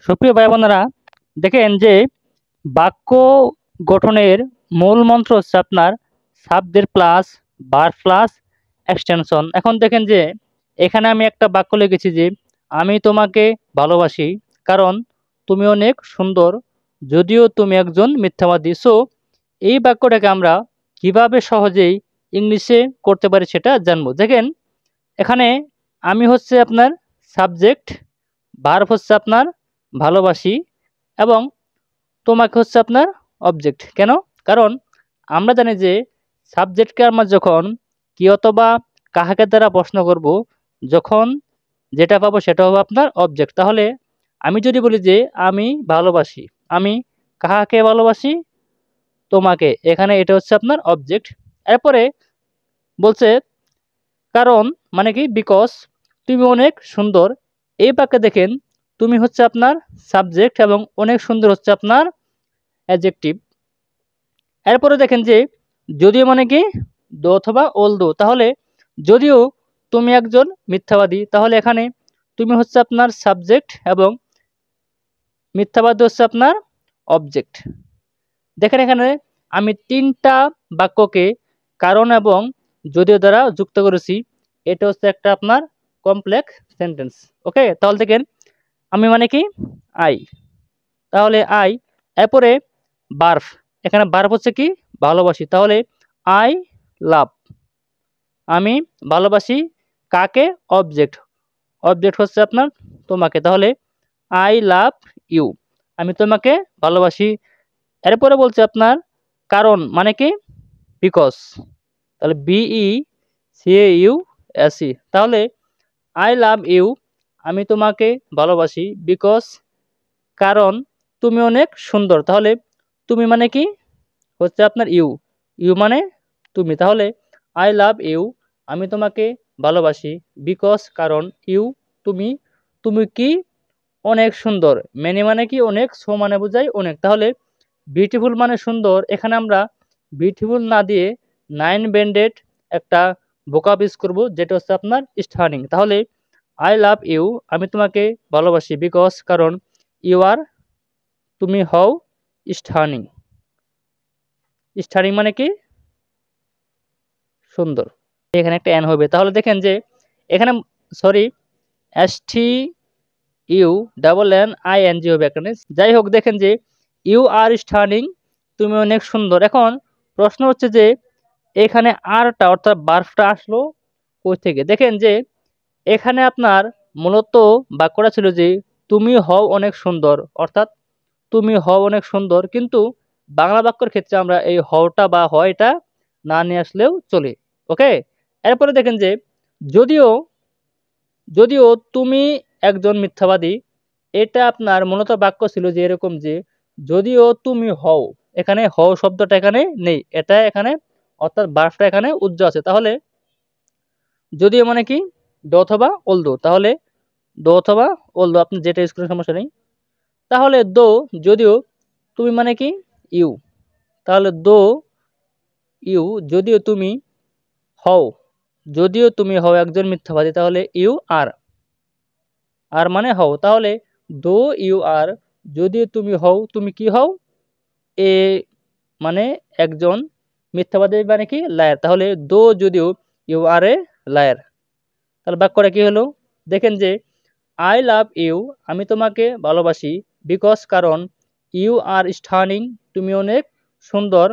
সুপ্রিয় ভাই বোনেরা, দেখেন যে বাক্য গঠনের মূল মন্ত্র হচ্ছে আপনার subject plus verb plus extension. এখন দেখেন যে এখানে আমি একটা বাক্য লিখেছি যে আমি তোমাকে ভালোবাসি কারণ তুমি অনেক সুন্দর যদিও তুমি একজন মিথ্যাবাদী। সো এই বাক্যটাকে আমরা কিভাবে সহজেই ইংলিশে করতে পারি সেটা জানবো। দেখেন এখানে আমি হচ্ছে আপনার সাবজেক্ট, ভার্ব হচ্ছে আপনার ভালোবাসি এবং তোমাকে হচ্ছে আপনার অবজেক্ট। কেন? কারণ আমরা জানি যে সাবজেক্টকে আমরা যখন কি অথবা কাহাকে দ্বারা প্রশ্ন করব, যখন যেটা পাবো সেটা হবে আপনার অবজেক্ট। তাহলে আমি যদি বলি যে আমি ভালোবাসি, আমি কাহাকে ভালোবাসি? তোমাকে। এখানে এটা হচ্ছে আপনার অবজেক্ট। এরপরে বলছে কারণ মানে কি বিকজ তুমি অনেক সুন্দর। এই বাক্যে দেখেন তুমি হচ্ছে আপনার সাবজেক্ট এবং অনেক সুন্দর হচ্ছে আপনার অ্যাডজেক্টিভ। এরপরে দেখেন যে যদিও মানে কি দো অথবা ওল দো। তাহলে যদিও তুমি একজন মিথ্যাবাদী, তাহলে এখানে তুমি হচ্ছে আপনার সাবজেক্ট এবং মিথ্যাবাদী হচ্ছে আপনার অবজেক্ট। দেখেন এখানে আমি তিনটা বাক্যকে কারণ এবং যদিও দ্বারা যুক্ত করেছি। এটা হচ্ছে একটা আপনার কমপ্লেক্স সেন্টেন্স। ওকে, তাহলে দেখেন আমি মানে কি আই, তাহলে আই। এরপরে বার্ফ, এখানে বার্ফ হচ্ছে কি ভালোবাসি, তাহলে আই লাভ, আমি ভালোবাসি কাকে? অবজেক্ট, অবজেক্ট হচ্ছে আপনার তোমাকে, তাহলে আই লাভ ইউ, আমি তোমাকে ভালোবাসি। এরপরে বলছে আপনার কারণ মানে কি বিকজ, তাহলে বিই সিএইউ এসি, তাহলে আই লাভ ইউ, আমি তোমাকে ভালোবাসি বিকজ কারণ তুমি অনেক সুন্দর। তাহলে তুমি মানে কি হচ্ছে আপনার ইউ, ইউ মানে তুমি, তাহলে আই লাভ ইউ, আমি তোমাকে ভালোবাসি বিকজ কারণ ইউ তুমি, তুমি কি অনেক সুন্দর। মেনি মানে কি অনেক, সো মানে বোঝায় অনেক। তাহলে বিউটিফুল মানে সুন্দর, এখানে আমরা বিউটিফুল না দিয়ে নাইন ব্যান্ডেড একটা ভোকাব ইউজ করব যেটা হচ্ছে আপনার স্টার্নিং। তাহলে আই লাভ ইউ, আমি তোমাকে ভালোবাসি বিকজ কারণ ইউ আর, তুমি হও স্টার্নিং। স্টার্নিং মানে কি সুন্দর। এখানে একটা এন হবে, তাহলে দেখেন যে এখানে sorry ST U double N I N G হবে এখানে। যাই হোক, দেখেন যে ইউ আর স্টার্নিং, তুমি অনেক সুন্দর। এখন প্রশ্ন হচ্ছে যে এখানে আরটা অর্থাৎ বার্ফটা আসলো কই থেকে? দেখেন যে এখানে আপনার মূলত বাক্যটা ছিল যে তুমি হও অনেক সুন্দর, অর্থাৎ তুমি হও অনেক সুন্দর, কিন্তু বাংলা বাক্যের ক্ষেত্রে আমরা এই হওটা বা হয়টা না নিয়ে আসলেও চলে। ওকে, এরপরে দেখেন যে যদিও, যদিও তুমি একজন মিথ্যাবাদী, এটা আপনার মূলত বাক্য ছিল যে এরকম যে যদিও তুমি হও, এখানে হও শব্দটা এখানে নেই, এটা এখানে অর্থাৎ বার্ফটা এখানে উজ্জ্বল আছে। তাহলে যদিও মানে কি দো অথবা ওলদো, তাহলে দো অথবা ওলদো আপনি যেটা ইউজ করেন সমস্যা নেই। তাহলে দো যদিও, তুমি মানে কি ইউ, তাহলে দো ইউ যদিও তুমি হও, যদিও তুমি হও একজন মিথ্যাবাদী, তাহলে ইউ আর, আর মানে হও, তাহলে দো ইউ আর যদিও তুমি হও, তুমি কি হও? এ মানে একজন মিথ্যাবাদী মানে কি লায়ার, তাহলে দো যদিও ইউ আর এ লায়ার। তাহলে বাক্যটা কি হলো? দেখেন যে আই লাভ ইউ, আমি তোমাকে ভালোবাসি বিকজ কারণ ইউ আর স্টার্নিং, তুমি অনেক সুন্দর,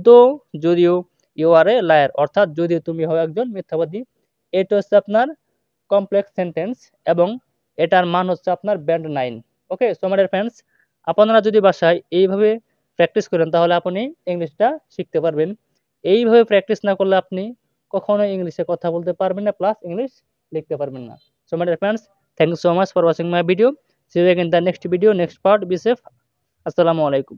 দো যদিও ইউ আর এ লায়ার, অর্থাৎ যদিও তুমি হও একজন মিথ্যাবাদী। এটা হচ্ছে আপনার কমপ্লেক্স সেন্টেন্স এবং এটার মান হচ্ছে আপনার band 9। Okay, so my dear friends, আপনারা যদি বাসায় এইভাবে প্র্যাকটিস করেন তাহলে আপনি ইংলিশটা শিখতে পারবেন। এইভাবে প্র্যাকটিস না করলে আপনি কখনোই ইংলিশে কথা বলতে পারবেন না, প্লাস ইংলিশ লিখতে পারবেন না। So my dear friends, thank you so much for watching my video. See you again in the next video, next part. Be safe. Assalamu alaikum.